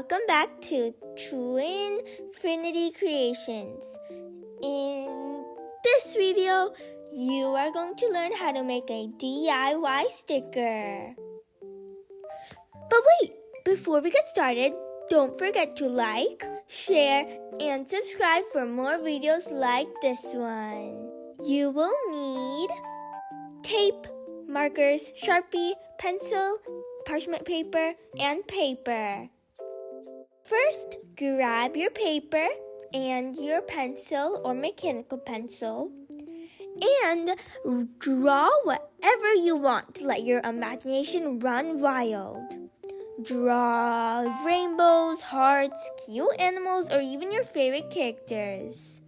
Welcome back to ᴛᴡɪឰɪᴰ Creations. In this video, you are going to learn how to make a DIY sticker. But wait, before we get started, don't forget to like, share, and subscribe for more videos like this one. You will need tape, markers, Sharpie, pencil, parchment paper, and paper. First, grab your paper and your pencil or mechanical pencil and draw whatever you want. Let your imagination run wild. Draw rainbows, hearts, cute animals, or even your favorite characters.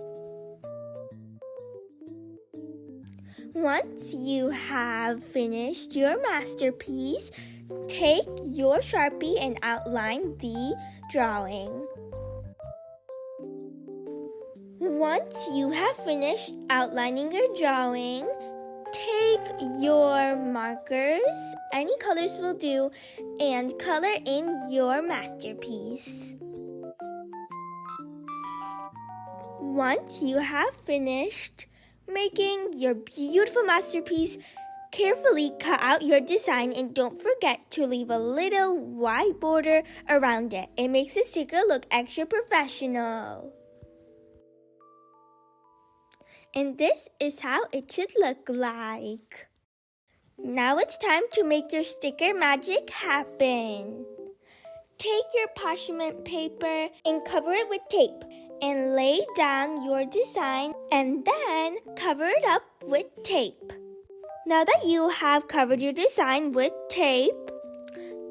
Once you have finished your masterpiece, take your Sharpie and outline the drawing. Once you have finished outlining your drawing, take your markers, any colors will do, and color in your masterpiece. Once you have finished making your beautiful masterpiece, carefully cut out your design and don't forget to leave a little white border around it. It makes the sticker look extra professional. And this is how it should look like. Now it's time to make your sticker magic happen. Take your parchment paper and cover it with tape and lay down your design and then cover it up with tape. Now that you have covered your design with tape,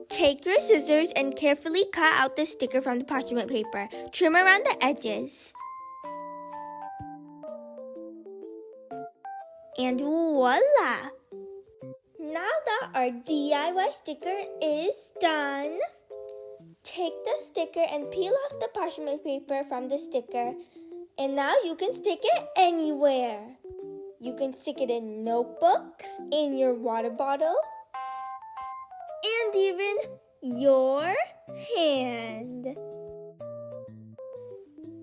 take your scissors and carefully cut out the sticker from the parchment paper. Trim around the edges. And voila! Now that our DIY sticker is done, take the sticker and peel off the parchment paper from the sticker. And now you can stick it anywhere. You can stick it in notebooks, in your water bottle, and even your hand.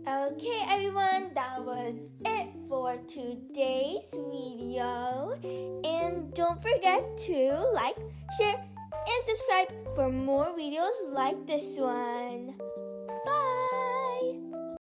Okay, everyone, that was it for today's video. And don't forget to like, share, and subscribe for more videos like this one.